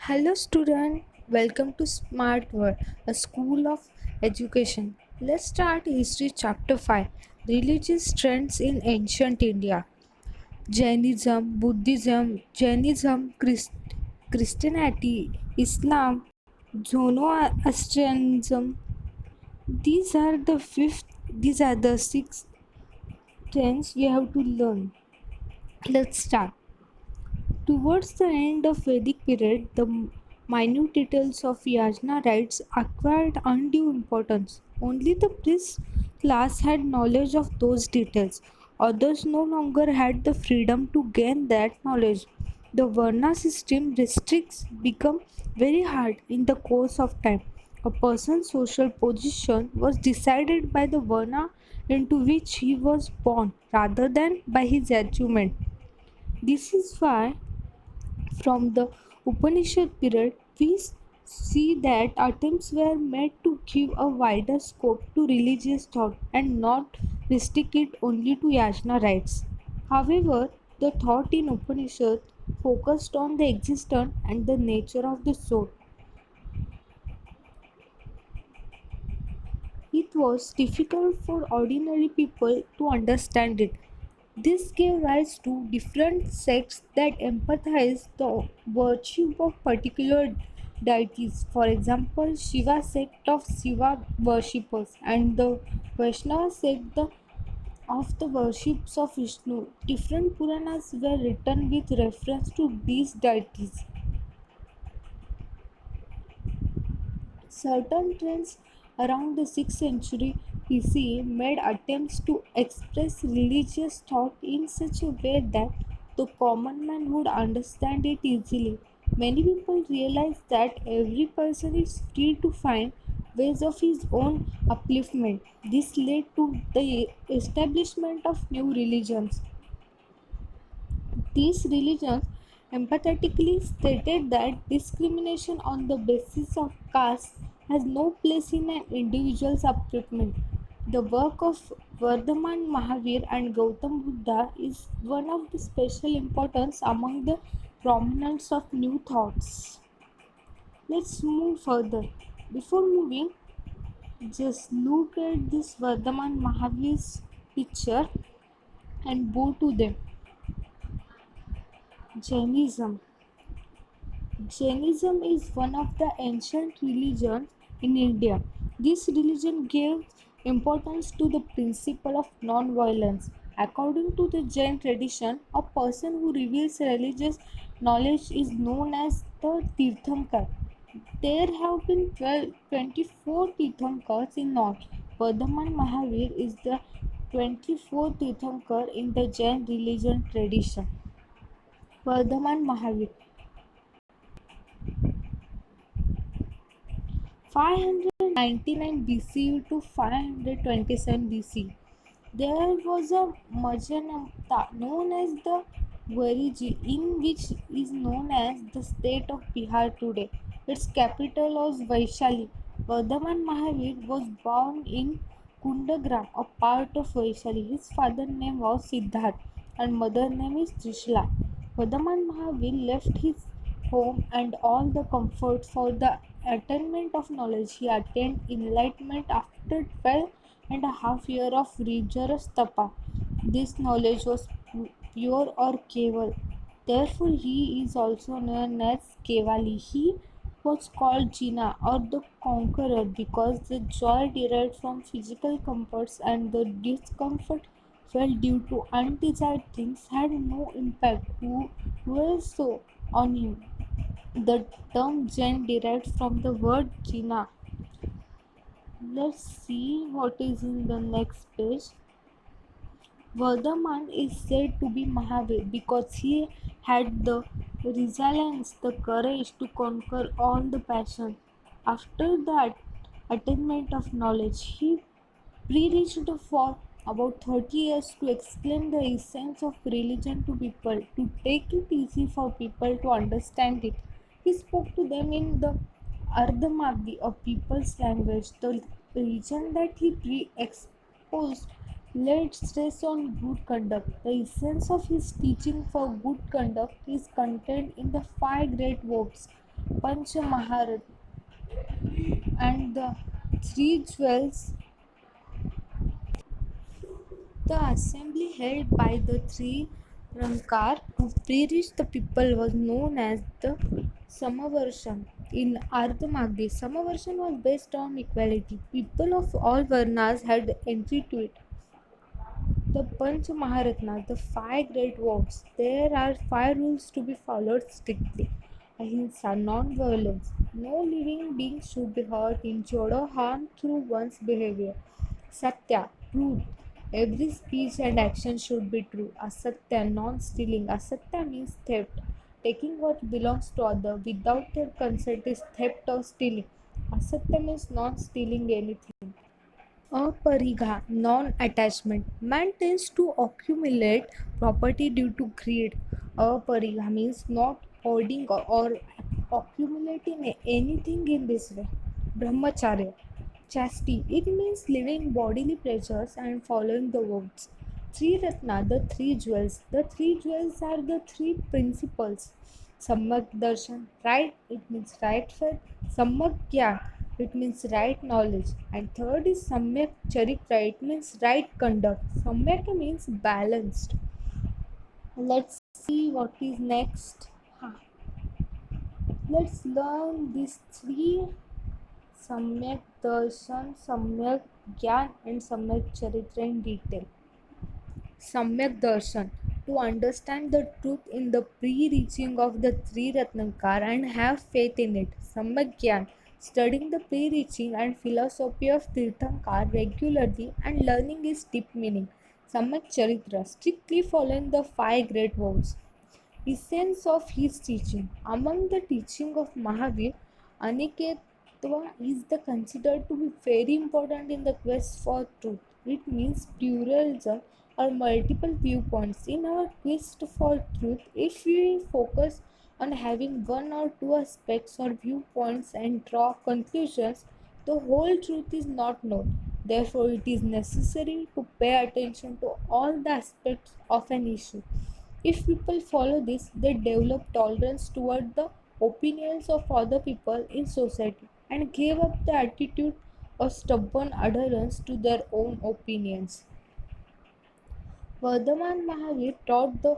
Hello student, welcome to Smart World, a school of education. Let's start history chapter 5. Religious trends in ancient India. Jainism, Buddhism, Christianity, Islam, Zoroastrianism. These are the six trends we have to learn. Let's start. Towards the end of Vedic period, the minute details of yajna rites acquired undue importance. Only the priest class had knowledge of those details. Others no longer had the freedom to gain that knowledge. The Varna system restricts become very hard in the course of time. A person's social position was decided by the Varna into which he was born rather than by his achievement. This is why from the Upanishad period, we see that attempts were made to give a wider scope to religious thought and not restrict it only to yajna rites. However, the thought in Upanishad focused on the existence and the nature of the soul. It was difficult for ordinary people to understand it. This gave rise to different sects that emphasized the virtue of particular deities. For example, Shiva sect of Shiva worshippers and the Vaishnava sect of the worships of Vishnu. Different Puranas were written with reference to these deities. Certain trends around the 6th century BC made attempts to express religious thought in such a way that the common man would understand it easily. Many people realized that every person is free to find ways of his own upliftment. This led to the establishment of new religions. These religions empathetically stated that discrimination on the basis of caste has no place in an individual's upliftment. The work of Vardhaman Mahavir and Gautam Buddha is one of the special importance among the prominents of new thoughts. Let's move further. Before moving, just look at this Vardhaman Mahavir's picture and bow to them. Jainism. Jainism is one of the ancient religions in India. This religion gave importance to the principle of non-violence. According to the Jain tradition, a person who reveals religious knowledge is known as the Tirthankar. There have been 24 Tirthankars in North. Vardhaman Mahavir is the 24th Tirthankar in the Jain religion tradition. Vardhaman Mahavir 599 BCE to 527 BC. There was a Majanamta known as the Variji, in which is known as the state of Bihar today. Its capital was Vaishali. Vardhaman Mahavir was born in Kundagram, a part of Vaishali. His father's name was Siddharth and mother name is Trishla. Vardhaman Mahavir left his home and all the comforts for the attainment of knowledge. He attained enlightenment after 12.5 years of rigorous tapa. This knowledge was pure or keval. Therefore, he is also known as Kevali. He was called Jina or the conqueror because the joy derived from physical comforts and the discomfort felt due to undesired things had no impact who on him. The term Jain derived from the word Jina. Let's see what is in the next page. Vardhaman is said to be Mahavir because he had the resilience, the courage to conquer all the passions. After that attainment of knowledge, he preached for about 30 years to explain the essence of religion to people, to take it easy for people to understand it. He spoke to them in the Ardhamagdi, a people's language. The religion that he exposed laid stress on good conduct. The essence of his teaching for good conduct is contained in the five great verbs. Panchamaharat and the three jewels. The assembly held by the three Rankar to preach the people was known as the Samavarshan. In Ardhamagdi, Samavarshan was based on equality. People of all Varnas had entry to it. The Panch Maharatna, the five great vows. There are five rules to be followed strictly. Ahimsa, non-violence. No living being should be hurt, injured, or harmed through one's behavior. Satya, truth. Every speech and action should be true. Asatya, non-stealing. Asatya means theft. Taking what belongs to other without their consent is theft or stealing. Asatya means not stealing anything. Aparigha, non-attachment. Man tends to accumulate property due to greed. Aparigha means not hoarding or accumulating anything in this way. Brahmacharya, chastity. It means living bodily pleasures and following the vows. Three Ratna, the three jewels. The three jewels are the three principles. Samyak darshan, right? It means right faith. Samyak gyan, it means right knowledge. And third is Samyak Charitra, it means right conduct. Samyak means balanced. Let's see what is next. Let's learn these three: Samyak Darshan, Samyak Gyan, and Samyak Charitra in detail. Samyak Darshan, to understand the truth in the pre-reaching of the three Ratnakar and have faith in it. Samyak Gyan, studying the pre-reaching and philosophy of Tirthankar regularly and learning its deep meaning. Samyak Charitra, strictly following the five great vows. Essence of his teaching. Among the teaching of Mahavir, Aniketva is the considered to be very important in the quest for truth. It means pluralism or multiple viewpoints. In our quest for truth, if we focus on having one or two aspects or viewpoints and draw conclusions, the whole truth is not known. Therefore, it is necessary to pay attention to all the aspects of an issue. If people follow this, they develop tolerance toward the opinions of other people in society and give up the attitude of stubborn adherence to their own opinions. Vardhaman Mahavir taught the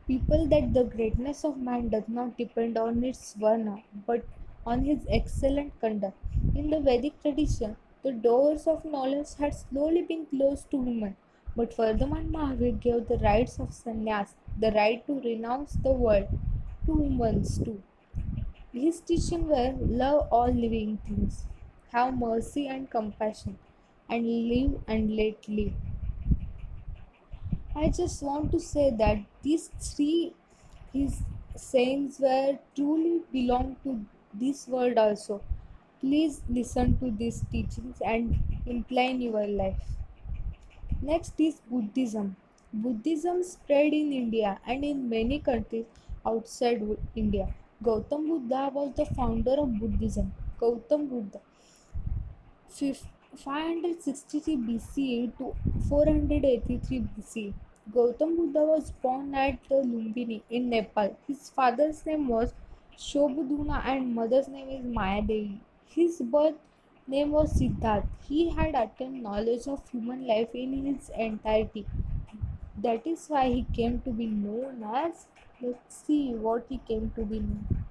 people that the greatness of man does not depend on its varna but on his excellent conduct. In the Vedic tradition, the doors of knowledge had slowly been closed to women, but Vardhaman Mahavir gave the rights of sannyas, the right to renounce the world, to women too. His teaching were love all living things, have mercy and compassion, and live and let live. I just want to say that these three his sayings were truly belong to this world also. Please listen to these teachings and imply in your life. Next is Buddhism. Buddhism spread in India and in many countries outside India. Gautam Buddha was the founder of Buddhism. Gautam Buddha 563 BCE to 483 BCE. Gautam Buddha was born at the Lumbini in Nepal. His father's name was Shobhuduna and mother's name is Mayadevi. His birth name was Siddharth. He had attained knowledge of human life in its entirety. That is why he came to be known as. Let's see what he came to be known.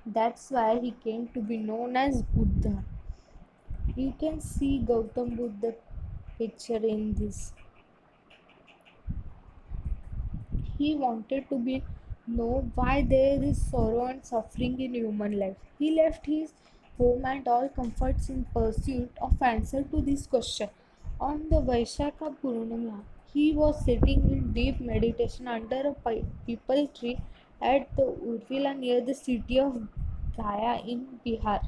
That's why he came to be known as Buddha. You can see Gautam Buddha picture in this. He wanted to be know why there is sorrow and suffering in human life. He left his home and all comforts in pursuit of answer to this question. On the Vaishakha Purnima, he was sitting in deep meditation under a peepal tree at the Urvila near the city of Gaya in Bihar.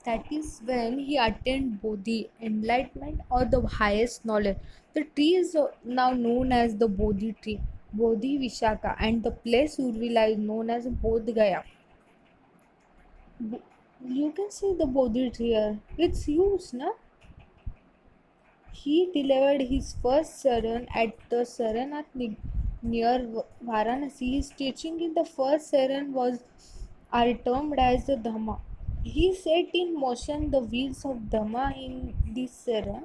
That is when he attained Bodhi, enlightenment or the highest knowledge. The tree is now known as the Bodhi tree, Bodhi Vishaka, and the place Urvila is known as Bodh Gaya. You can see the Bodhi tree here. It's huge, na? He delivered his first saran at the Saranath near Varanasi. His teaching in the first saran was are termed as the Dhamma. He set in motion the wheels of Dhamma in this saran.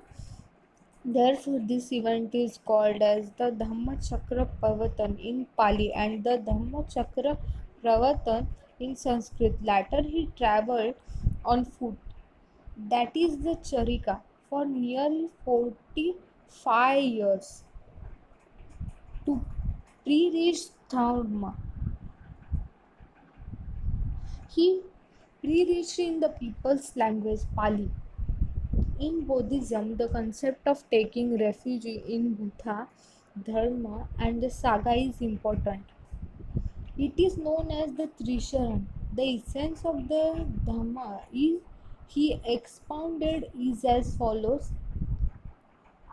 Therefore, this event is called as the Dhammachakra Pravatan in Pali and the Dhammachakra Pravatan in Sanskrit. Later, he travelled on foot, that is the Charika, for nearly 45 years to pre-reach Dharma. He pre-reached in the people's language Pali. In Buddhism, the concept of taking refuge in Buddha, Dharma, and the Sangha is important. It is known as the Trisharan. The essence of the Dhamma is he expounded is as follows: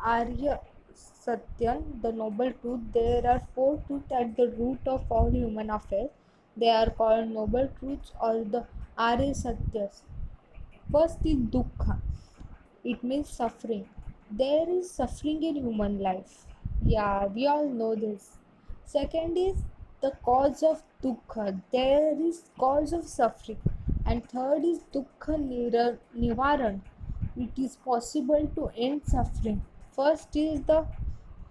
Arya Satyam, the noble truth. There are four truths at the root of all human affairs. They are called noble truths or the Arya Satyas. First is Dukkha. It means suffering. There is suffering in human life. Yeah, we all know this. Second is the cause of dukkha. There is cause of suffering. And third is dukkha nivaran. It is possible to end suffering. First is the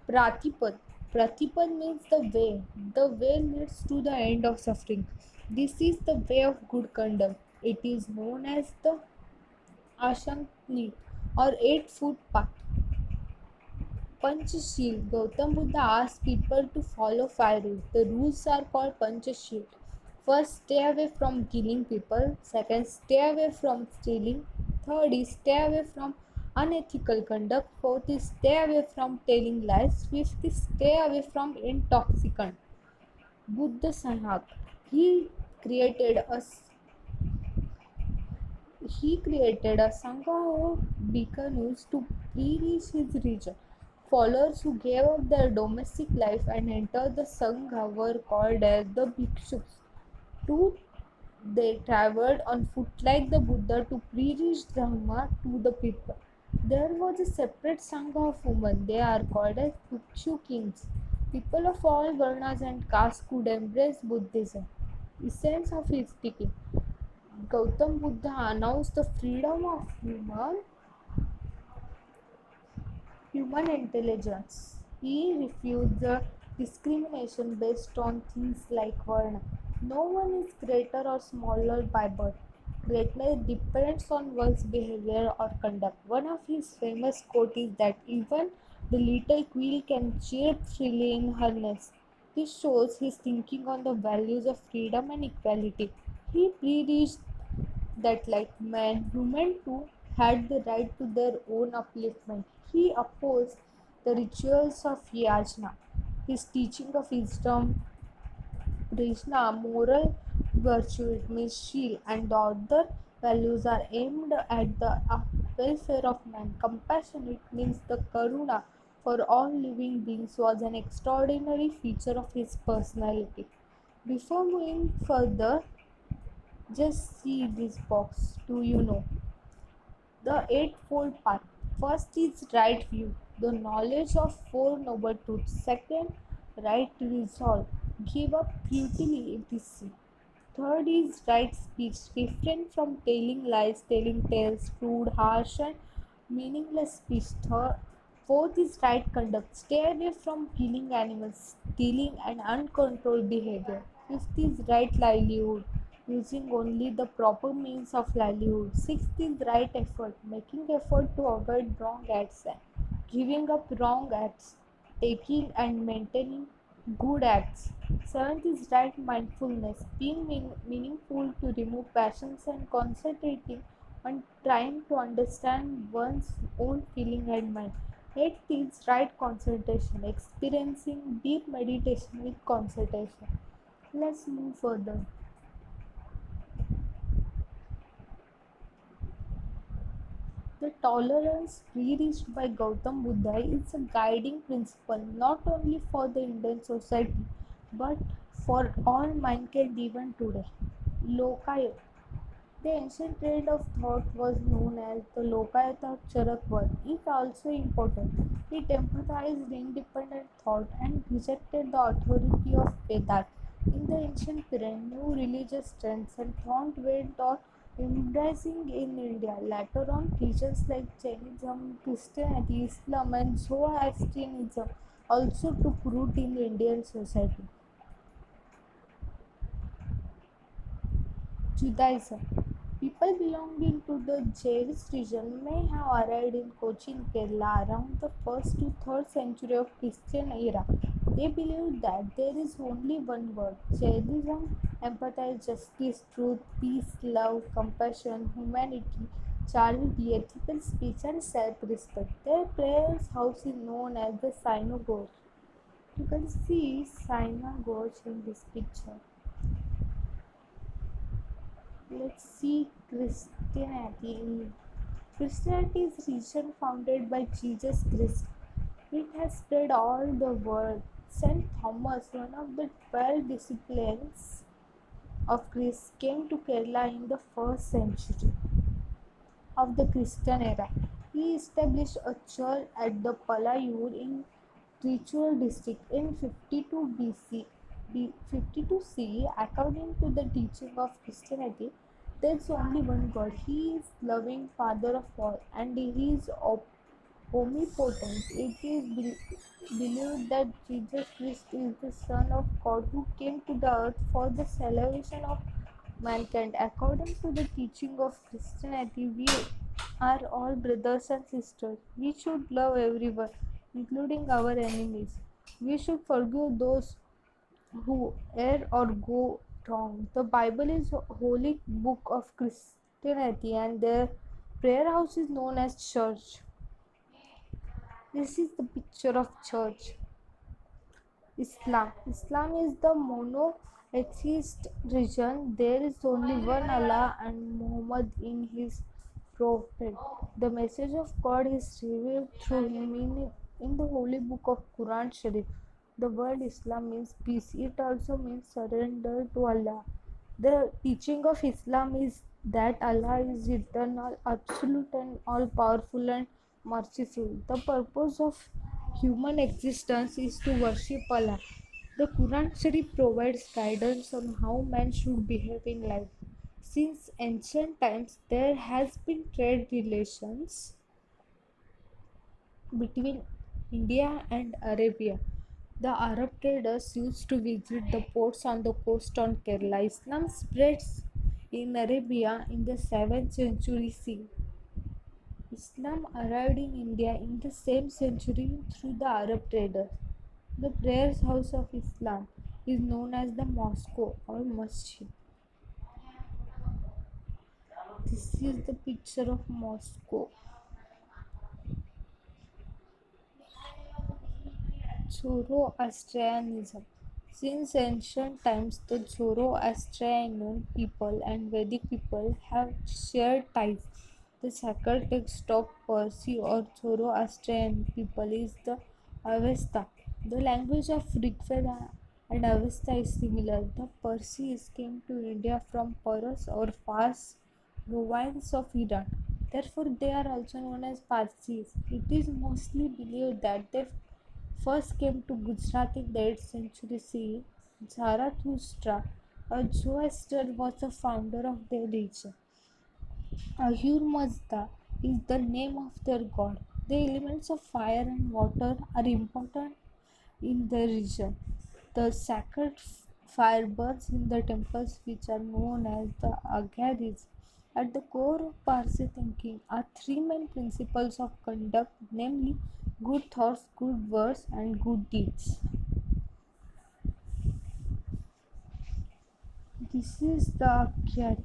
pratipad. Pratipad means the way. The way leads to the end of suffering. This is the way of good conduct. It is known as the Ashankni or 8-foot path. Panchashil. Gautam Buddha asked people to follow 5 rules. The rules are called Panchashil. First, stay away from killing people. Second, stay away from stealing. Third is stay away from unethical conduct. Fourth is stay away from telling lies. Fifth is stay away from intoxicant. Buddha Sanghak. He created a he created a Sangha of bhikkhus to preach his religion. Followers who gave up their domestic life and entered the Sangha were called as the bhikshus. Two, they traveled on foot like the Buddha to preach Dharma to the people. There was a separate Sangha of women. They are called as Bhikshu kings. People of all varnas and castes could embrace Buddhism. Essence of his teaching. Gautam Buddha announced the freedom of human intelligence. He refused the discrimination based on things like Varna. No one is greater or smaller by birth. Greatness depends on one's behavior or conduct. One of his famous quotes is that even the little quail can chirp freely in her nest. This shows his thinking on the values of freedom and equality. He preached that like man, women too had the right to their own upliftment. He opposed the rituals of yajna. His teaching of wisdom, Krishna, moral virtue, it means shield, and the other values are aimed at the welfare of man. Compassion, it means the karuna for all living beings, was an extraordinary feature of his personality. Before moving further, just see this box. Do you know? The Eightfold Path. First is right view, the knowledge of Four Noble Truths. Second, right resolve, give up futility if we see. Third is right speech, refrain from telling lies, telling tales, crude, harsh, and meaningless speech. Fourth is right conduct, stay away from killing animals, stealing, and uncontrolled behavior. Fifth is right livelihood, using only the proper means of livelihood. Sixth is right effort, making effort to avoid wrong acts and giving up wrong acts, taking and maintaining good acts. Seventh is right mindfulness, being meaningful to remove passions and concentrating on trying to understand one's own feeling and mind. Eighth is right concentration, experiencing deep meditation with concentration. Let's move further. The tolerance preached by Gautam Buddha is a guiding principle not only for the Indian society but for all mankind even today. Lokaya. The ancient trend of thought was known as the Lokayata Charakvat. It also important. It emphasized independent thought and rejected the authority of Vedas. In the ancient period, new religious trends and thought went on embracing in India. Later on, religions like Jainism, Christianity, Islam, and Zoroastrianism also took root in Indian society. Judaism. People belonging to the Jainis region may have arrived in Cochin, Kerala around the 1st to 3rd century of Christian era. They believed that there is only one God. Jainism emphasized justice, truth, peace, love, compassion, humanity, charity, ethical speech, and self-respect. Their prayer house is known as the synagogue. You can see synagogue in this picture. Let's see Christianity. Christianity is a religion founded by Jesus Christ. It has spread all the world. Saint Thomas, one of the 12 disciples of Christ, came to Kerala in the 1st century of the Christian era. He established a church at the Palayur in Trichure district in 52 BC. 52 CE, according to the teaching of Christianity, there is only one God. He is loving Father of all, and He is omnipotent. It is believed that Jesus Christ is the Son of God who came to the earth for the salvation of mankind. According to the teaching of Christianity, we are all brothers and sisters. We should love everyone, including our enemies. We should forgive those who err or go wrong. The Bible is a holy book of Christianity, and their prayer house is known as church. This is the picture of church. Islam. Islam is the monotheist religion. There is only one Allah and Muhammad in his prophet. The message of God is revealed through him in the holy book of Quran Sharif. The word Islam means peace. It also means surrender to Allah. The teaching of Islam is that Allah is eternal, absolute, and all powerful and merciful. The purpose of human existence is to worship Allah. The Quran Sharif provides guidance on how man should behave in life. Since ancient times, there has been trade relations between India and Arabia. The Arab traders used to visit the ports on the coast on Kerala. Islam spreads in Arabia in the 7th century CE. Islam arrived in India in the same century through the Arab traders. The prayer house of Islam is known as the mosque or masjid. This is the picture of Moscow. Zoroastrianism. Since ancient times, the Zoroastrian people and Vedic people have shared ties. The sacred text of Parsi or Zoroastrian people is the Avesta. The language of Rigveda and Avesta is similar. The Parsis came to India from Paras or Fars province of Iran. Therefore, they are also known as Parsis. It is mostly believed that they first came to Gujarat in the 8th century CE. Zarathustra, a Zoroaster, was the founder of their religion. Ahura Mazda is the name of their god. The elements of fire and water are important in the region. The sacred fire burns in the temples, which are known as the Agaris. At the core of Parsi thinking are three main principles of conduct, namely good thoughts, good words, and good deeds. This is the Akhya.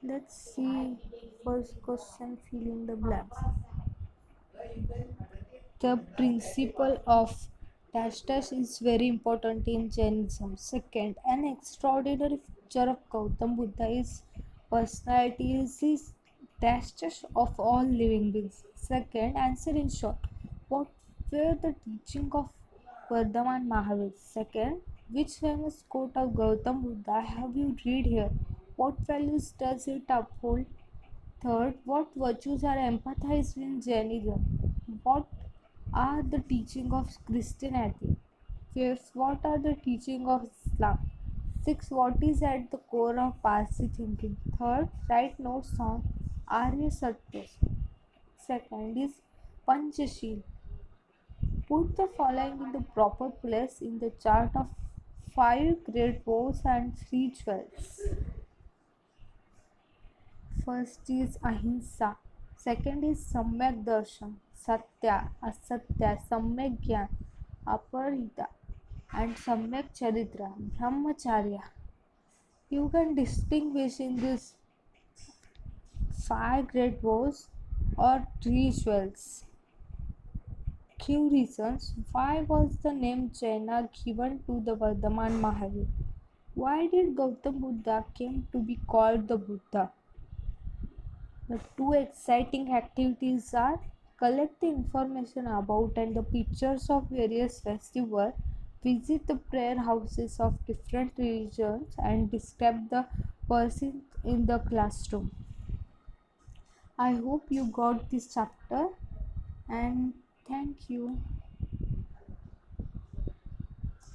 Let's see first question, fill in the blanks. The principle of dash dash is very important in Jainism. Second, an extraordinary feature of Gautam Buddha is personality is his Testers of all living beings. Second, answer in short. What were the teaching of Vardhaman Mahavir? Second, which famous quote of Gautam Buddha have you read here? What values does it uphold? Third, what virtues are empathized in Jainism? What are the teaching of Christianity? Fifth, what are the teaching of Islam? Sixth, what is at the core of Parsi thinking? Third, write notes on Arya Satyas. Second is Panchashil. Put the following in the proper place in the chart of five great woes and three jewels. First is Ahimsa. Second is Samyak Darshan, Satya, Asatya, Samyak Gyan, Aparita, and Samyak Charitra, Brahmacharya. You can distinguish in these five great woes or rituals. Few reasons. Why was the name Jaina given to the Vardhaman Mahavir? Why did Gautam Buddha came to be called the Buddha? The two exciting activities are collect the information about and the pictures of various festivals, visit the prayer houses of different religions, and describe the person in the classroom. I hope you got this chapter and thank you.